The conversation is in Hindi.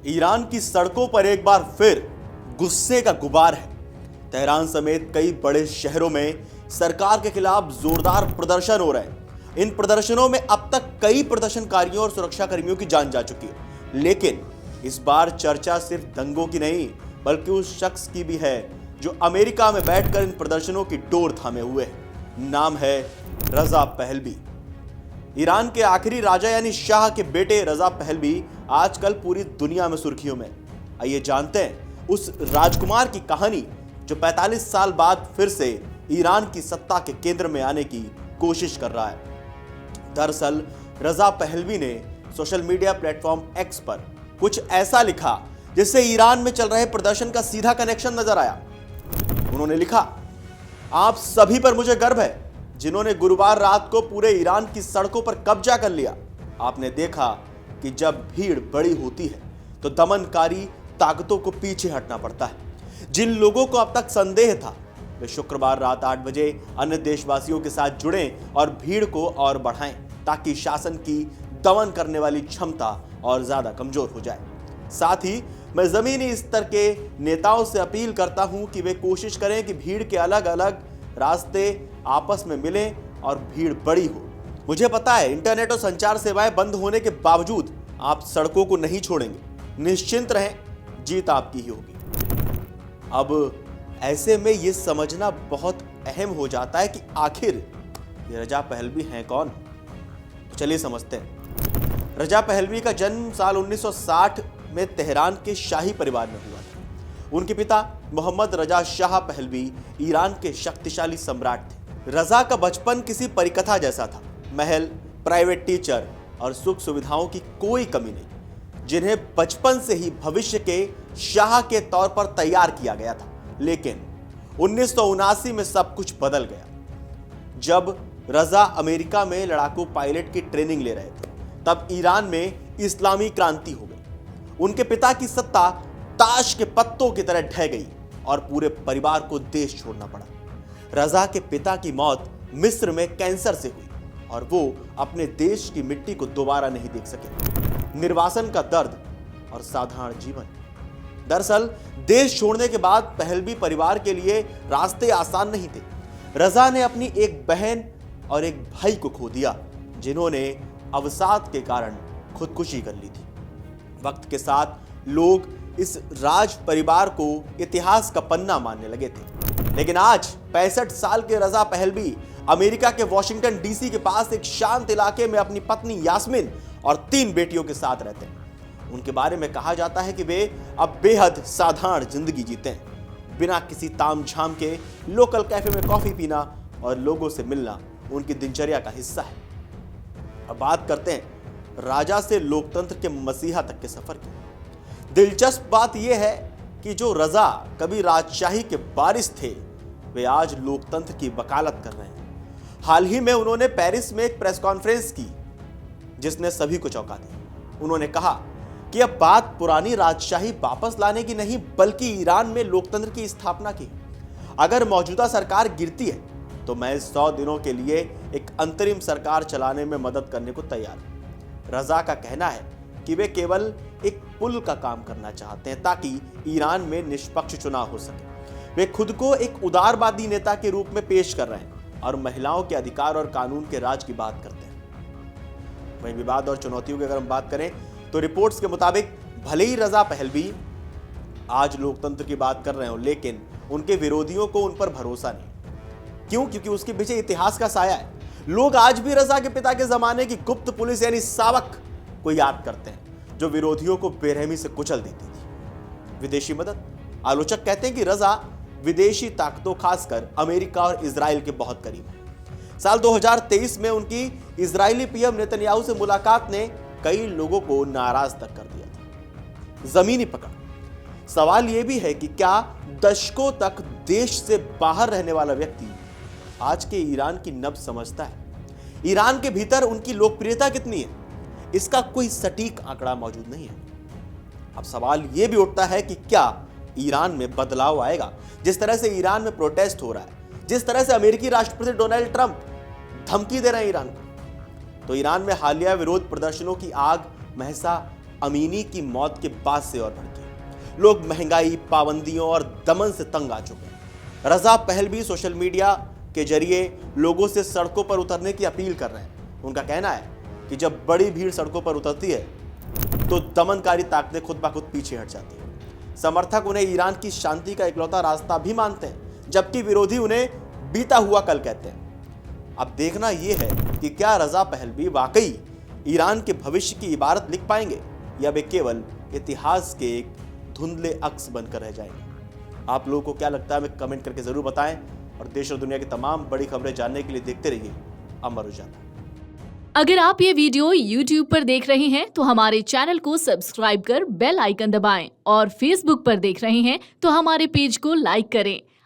ईरान की सड़कों पर एक बार फिर गुस्से का गुबार है। तेहरान समेत कई बड़े शहरों में सरकार के खिलाफ जोरदार प्रदर्शन हो रहे हैं। इन प्रदर्शनों में अब तक कई प्रदर्शनकारियों और सुरक्षा कर्मियों की जान जा चुकी है, लेकिन इस बार चर्चा सिर्फ दंगों की नहीं बल्कि उस शख्स की भी है जो अमेरिका में बैठकर इन प्रदर्शनों की डोर थामे हुए है। नाम है रजा पहलवी। ईरान के आखिरी राजा यानी शाह के बेटे रजा पहलवी आजकल पूरी दुनिया में सुर्खियों में। आइए जानते हैं उस राजकुमार की कहानी जो 45 साल बाद फिर से ईरान की सत्ता के केंद्र में आने की कोशिश कर रहा है। दरअसल रजा पहलवी ने सोशल मीडिया प्लेटफॉर्म एक्स पर कुछ ऐसा लिखा जिससे ईरान में चल रहे प्रदर्शन का सीधा कनेक्शन नजर आया। उन्होंने लिखा, आप सभी पर मुझे गर्व है जिन्होंने गुरुवार रात को पूरे ईरान की सड़कों पर कब्जा कर लिया। आपने देखा कि जब भीड़ बड़ी होती है तो दमनकारी ताकतों को पीछे हटना पड़ता है। जिन लोगों को अब तक संदेह था वे शुक्रवार रात 8 बजे अन्य देशवासियों के साथ जुड़ें और भीड़ को और बढ़ाएं ताकि शासन की दमन करने वाली क्षमता और ज्यादा कमजोर हो जाए। साथ ही मैं जमीनी स्तर के नेताओं से अपील करता हूं कि वे कोशिश करें कि भीड़ के अलग अलग रास्ते आपस में मिलें और भीड़ बड़ी हो। मुझे पता है इंटरनेट और संचार सेवाएं बंद होने के बावजूद आप सड़कों को नहीं छोड़ेंगे। निश्चिंत रहें, जीत आपकी ही होगी। अब ऐसे में यह समझना बहुत अहम हो जाता है कि आखिर ये रजा पहलवी हैं कौन। तो चलिए समझते हैं। रजा पहलवी का जन्म साल 1960 में तेहरान के शाही परिवार में हुआ था। उनके पिता मोहम्मद रजा शाह पहलवी ईरान के शक्तिशाली सम्राट थे। रजा का बचपन किसी परिकथा जैसा था। महल, प्राइवेट टीचर और सुख सुविधाओं की कोई कमी नहीं, जिन्हें बचपन से ही भविष्य के शाह के तौर पर तैयार किया गया था। लेकिन 1979 में सब कुछ बदल गया। जब रजा अमेरिका में लड़ाकू पायलट की ट्रेनिंग ले रहे थे तब ईरान में इस्लामी क्रांति हो गई। उनके पिता की सत्ता ताश के पत्तों की तरह ढह गई और पूरे परिवार को देश छोड़ना पड़ा। रजा के पिता की मौत मिस्र में कैंसर से हुई और वो अपने देश की मिट्टी को दोबारा नहीं देख सके। निर्वासन का दर्द और साधारण जीवन। दरअसल देश छोड़ने के बाद पहलवी परिवार के लिए रास्ते आसान नहीं थे। रजा ने अपनी एक बहन और एक भाई को खो दिया जिन्होंने अवसाद के कारण खुदकुशी कर ली थी। वक्त के साथ लोग इस राज परिवार को इतिहास का पन्ना मानने लगे थे, लेकिन आज 65 साल के रजा पहलवी अमेरिका के वॉशिंगटन डीसी के पास एक शांत इलाके में अपनी पत्नी यास्मीन और 3 बेटियों के साथ रहते हैं। उनके बारे में कहा जाता है कि वे अब बेहद साधारण जिंदगी जीते हैं। बिना किसी तामझाम के लोकल कैफे में कॉफी पीना और लोगों से मिलना उनकी दिनचर्या का हिस्सा है। अब बात करते हैं राजा से लोकतंत्र के मसीहा तक के सफर की। दिलचस्प बात यह है कि जो रजा कभी राजशाही के वारिस थे वे आज लोकतंत्र की वकालत कर रहे हैं। हाल ही में उन्होंने पेरिस में एक प्रेस कॉन्फ्रेंस की जिसने सभी को चौंका दिया। उन्होंने कहा कि अब बात पुरानी राजशाही वापस लाने की नहीं बल्कि ईरान में लोकतंत्र की स्थापना की। अगर मौजूदा सरकार गिरती है तो मैं 100 दिनों के लिए एक अंतरिम सरकार चलाने में मदद करने को तैयार हूं। रजा का कहना है कि वे केवल एक पुल का काम करना चाहते हैं ताकि ईरान में निष्पक्ष चुनाव हो सके। वे खुद को एक उदारवादी नेता के रूप में पेश कर रहे हैं और महिलाओं के अधिकार और कानून के राज की बात करते हैं। वहीं विवाद और चुनौतियों की अगर हम बात करें तो रिपोर्ट्स के मुताबिक भले ही रजा पहलवी आज लोकतंत्र की बात कर रहे हो, लेकिन उनके विरोधियों को उन पर भरोसा नहीं। क्यों? क्योंकि उसके पीछे इतिहास का साया है। लोग आज भी रजा के पिता के जमाने की गुप्त पुलिस यानी सावक को याद करते हैं जो विरोधियों को बेरहमी से कुचल देती थी। विदेशी मदद। आलोचक कहते हैं कि रजा विदेशी ताकतों खासकर अमेरिका और इजराइल के बहुत करीब है। साल 2023 में उनकी इजरायली पीएम नेतन्याहू से मुलाकात ने कई लोगों को नाराज तक कर दिया था। जमीनी पकड़। सवाल यह भी है कि क्या दशकों तक देश से बाहर रहने वाला व्यक्ति आज के ईरान की नब्ज समझता है? ईरान के भीतर उनकी लोकप्रियता कितनी है? इसका कोई सटीक आंकड़ा मौजूद नहीं है। अब सवाल यह भी उठता है कि क्या ईरान में बदलाव आएगा? जिस तरह से ईरान में प्रोटेस्ट हो रहा है, जिस तरह से अमेरिकी राष्ट्रपति डोनाल्ड ट्रंप धमकी दे रहे हैं ईरान को, तो ईरान में हालिया विरोध प्रदर्शनों की आग महसा अमीनी की मौत के बाद से और भड़की। लोग महंगाई, पाबंदियों और दमन से तंग आ चुके हैं। रजा पहलवी सोशल मीडिया के जरिए लोगों से सड़कों पर उतरने की अपील कर रहे हैं। उनका कहना है कि जब बड़ी भीड़ सड़कों पर उतरती है तो दमनकारी ताकतें खुद ब खुद पीछे हट जाती है। समर्थक उन्हें ईरान की शांति का इकलौता रास्ता भी मानते हैं, जबकि विरोधी उन्हें बीता हुआ कल कहते हैं। अब देखना यह है कि क्या रजा पहलवी वाकई ईरान के भविष्य की इबारत लिख पाएंगे या वे केवल इतिहास के एक धुंधले अक्स बनकर रह जाएंगे। आप लोगों को क्या लगता है, हमें कमेंट करके जरूर बताएं और देश और दुनिया की तमाम बड़ी खबरें जानने के लिए देखते रहिए अमर उजाला। अगर आप ये वीडियो YouTube पर देख रहे हैं तो हमारे चैनल को सब्सक्राइब कर बेल आइकन दबाएं और Facebook पर देख रहे हैं तो हमारे पेज को लाइक करें।